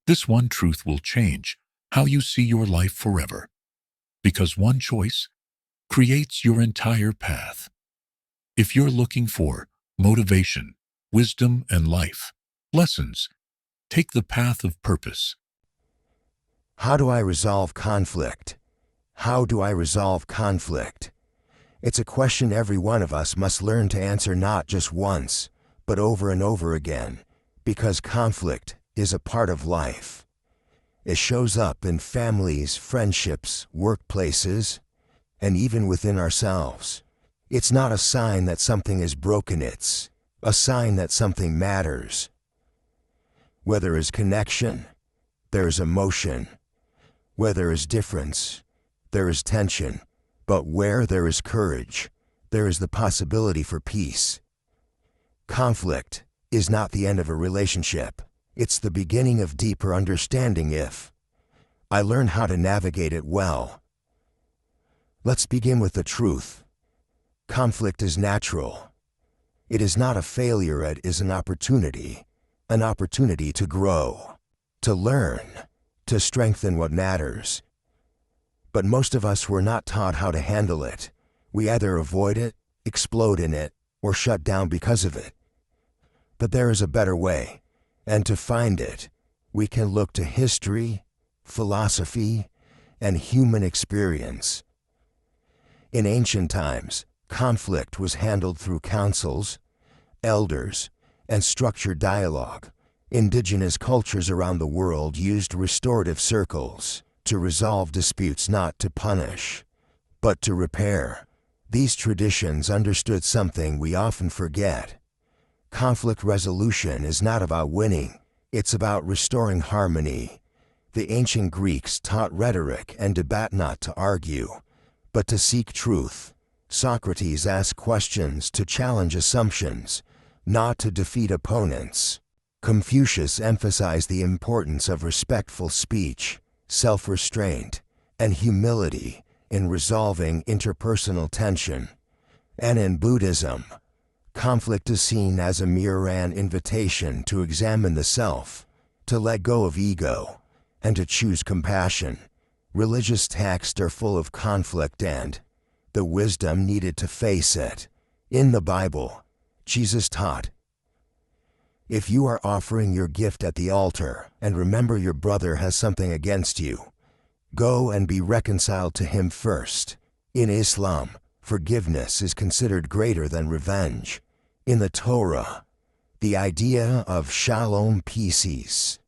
This one truth will change how you see your life forever, because one choice creates your entire path. If you're looking for motivation, wisdom, and life lessons, take the path of purpose. How do I resolve conflict? How do I resolve conflict? It's a question every one of us must learn to answer not just once, but over and over again, because conflict is a part of life. It shows up in families, friendships, workplaces, and even within ourselves. It's not a sign that something is broken, it's a sign that something matters. Where there is connection, there is emotion. Where there is difference, there is tension. But where there is courage, there is the possibility for peace. Conflict is not the end of a relationship. It's the beginning of deeper understanding if I learn how to navigate it well. Let's begin with the truth. Conflict is natural. It is not a failure, it is an opportunity to grow, to learn, to strengthen what matters. But most of us were not taught how to handle it. We either avoid it, explode in it, or shut down because of it. But there is a better way, and to find it, we can look to history, philosophy, and human experience. In ancient times, conflict was handled through councils, elders, and structured dialogue. Indigenous cultures around the world used restorative circles to resolve disputes, not to punish, but to repair. These traditions understood something we often forget. Conflict resolution is not about winning, it's about restoring harmony. The ancient Greeks taught rhetoric and debate, not to argue, but to seek truth. Socrates asked questions to challenge assumptions, not to defeat opponents. Confucius emphasized the importance of respectful speech, self-restraint, and humility in resolving interpersonal tension. And in Buddhism, conflict is seen as a mirror and invitation to examine the self, to let go of ego, and to choose compassion. Religious texts are full of conflict and the wisdom needed to face it. In the Bible, Jesus taught, "If you are offering your gift at the altar, and remember your brother has something against you, go and be reconciled to him first." In Islam, forgiveness is considered greater than revenge. In the Torah, the idea of shalom, peace,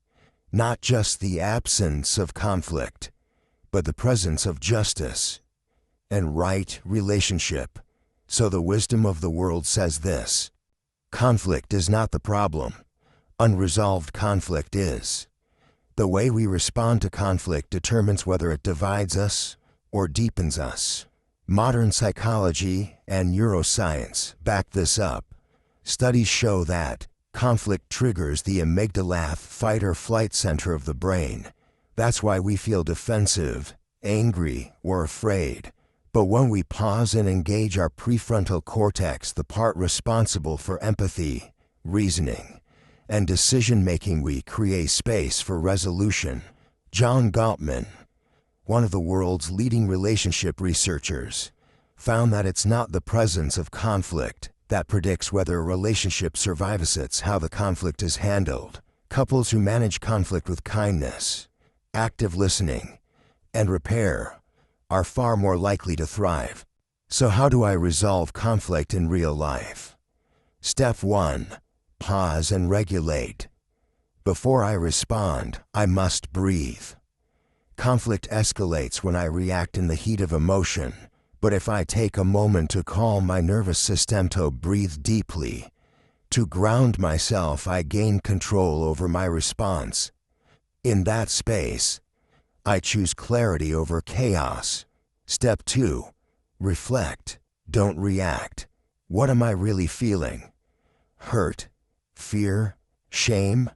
not just the absence of conflict, but the presence of justice and right relationship. So the wisdom of the world says this: conflict is not the problem. Unresolved conflict is. The way we respond to conflict determines whether it divides us or deepens us. Modern psychology and neuroscience back this up. Studies show that conflict triggers the amygdala, fight or flight center of the brain. That's why we feel defensive, angry, or afraid. But when we pause and engage our prefrontal cortex, the part responsible for empathy, reasoning, and decision-making, we create space for resolution. John Gottman, one of the world's leading relationship researchers, found that it's not the presence of conflict that predicts whether a relationship survives, it's how the conflict is handled. Couples who manage conflict with kindness, active listening, and repair are far more likely to thrive. So how do I resolve conflict in real life? Step 1. Pause and regulate. Before I respond, I must breathe. Conflict escalates when I react in the heat of emotion, but if I take a moment to calm my nervous system, to breathe deeply, to ground myself, I gain control over my response. In that space, I choose clarity over chaos. Step 2. Reflect. Don't react. What am I really feeling? Hurt, fear, shame?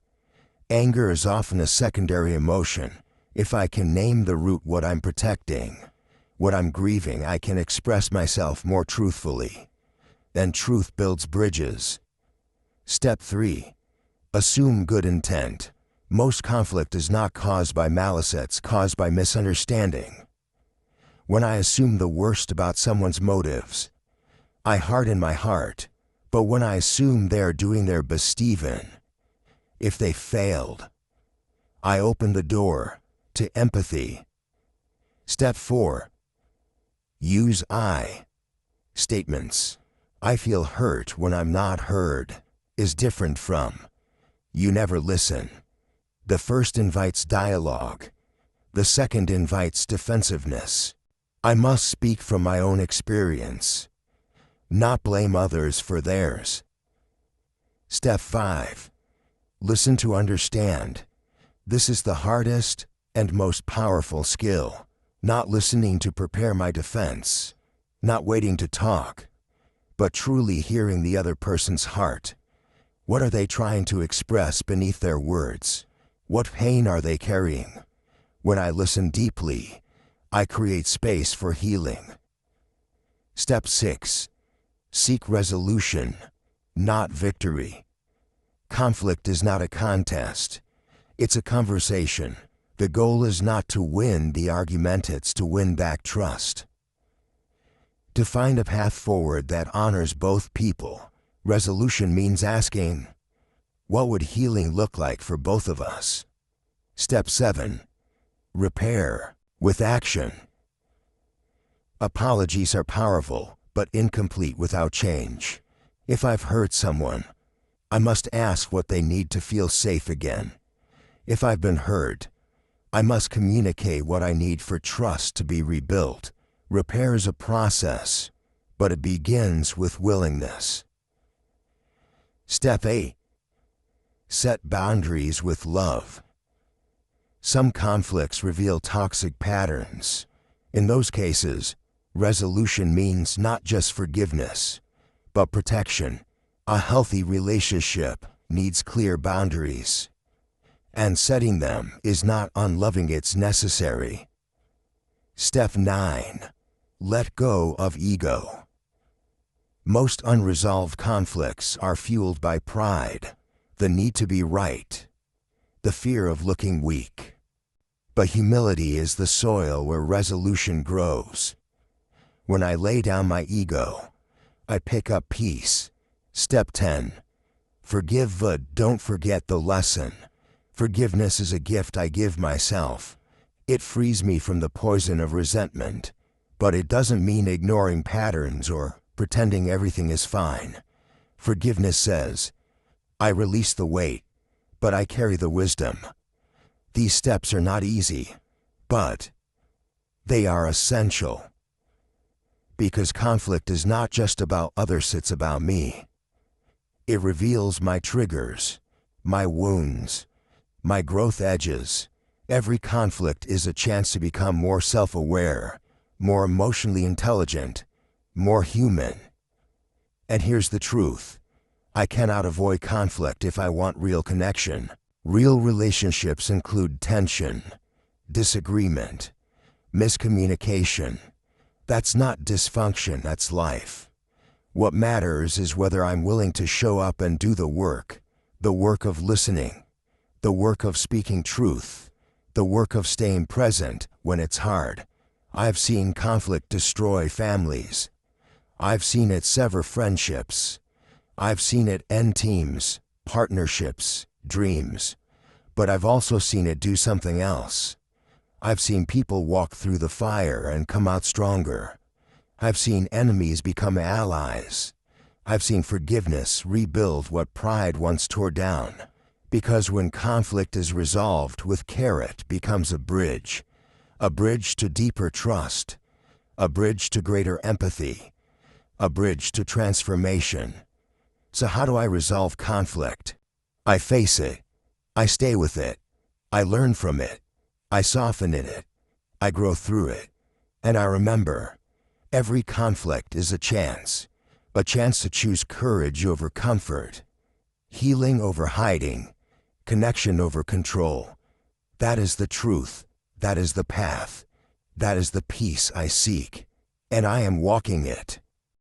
Anger is often a secondary emotion. If I can name the root, what I'm protecting, what I'm grieving, I can express myself more truthfully. Then truth builds bridges. Step 3. Assume good intent. Most conflict is not caused by malice, it's caused by misunderstanding. When I assume the worst about someone's motives, I harden my heart. But when I assume they are doing their best, even if they failed, I open the door to empathy. Step 4. Use I statements. I feel hurt when I'm not heard is different from you never listen. The first invites dialogue. The second invites defensiveness. I must speak from my own experience, not blame others for theirs. Step 5. Listen to understand. This is the hardest and most powerful skill. Not listening to prepare my defense, not waiting to talk, but truly hearing the other person's heart. What are they trying to express beneath their words? What pain are they carrying? When I listen deeply, I create space for healing. Step 6. Seek resolution, not victory. Conflict is not a contest. It's a conversation. The goal is not to win the argument, it's to win back trust. To find a path forward that honors both people, resolution means asking, what would healing look like for both of us? Step 7. Repair with action. Apologies are powerful, but incomplete without change. If I've hurt someone, I must ask what they need to feel safe again. If I've been hurt, I must communicate what I need for trust to be rebuilt. Repair is a process, but it begins with willingness. Step 8. Set boundaries with love. Some conflicts reveal toxic patterns. In those cases, resolution means not just forgiveness, but protection. A healthy relationship needs clear boundaries, and setting them is not unloving, it's necessary. Step 9. Let go of ego. Most unresolved conflicts are fueled by pride, the need to be right, the fear of looking weak. But humility is the soil where resolution grows. When I lay down my ego, I pick up peace. Step 10. Forgive but don't forget the lesson. Forgiveness is a gift I give myself. It frees me from the poison of resentment, but it doesn't mean ignoring patterns or pretending everything is fine. Forgiveness says, I release the weight, but I carry the wisdom. These steps are not easy, but they are essential. Because conflict is not just about others, it's about me. It reveals my triggers, my wounds, my growth edges. Every conflict is a chance to become more self-aware, more emotionally intelligent, more human. And here's the truth. I cannot avoid conflict if I want real connection. Real relationships include tension, disagreement, miscommunication. That's not dysfunction, that's life. What matters is whether I'm willing to show up and do the work of listening, the work of speaking truth, the work of staying present when it's hard. I've seen conflict destroy families. I've seen it sever friendships. I've seen it end teams, partnerships, dreams. But I've also seen it do something else. I've seen people walk through the fire and come out stronger. I've seen enemies become allies. I've seen forgiveness rebuild what pride once tore down. Because when conflict is resolved with care, it becomes a bridge to deeper trust, a bridge to greater empathy, a bridge to transformation. So how do I resolve conflict? I face it. I stay with it. I learn from it. I soften in it. I grow through it. And I remember, every conflict is a chance to choose courage over comfort, healing over hiding, connection over control. That is the truth. That is the path. That is the peace I seek. And I am walking it.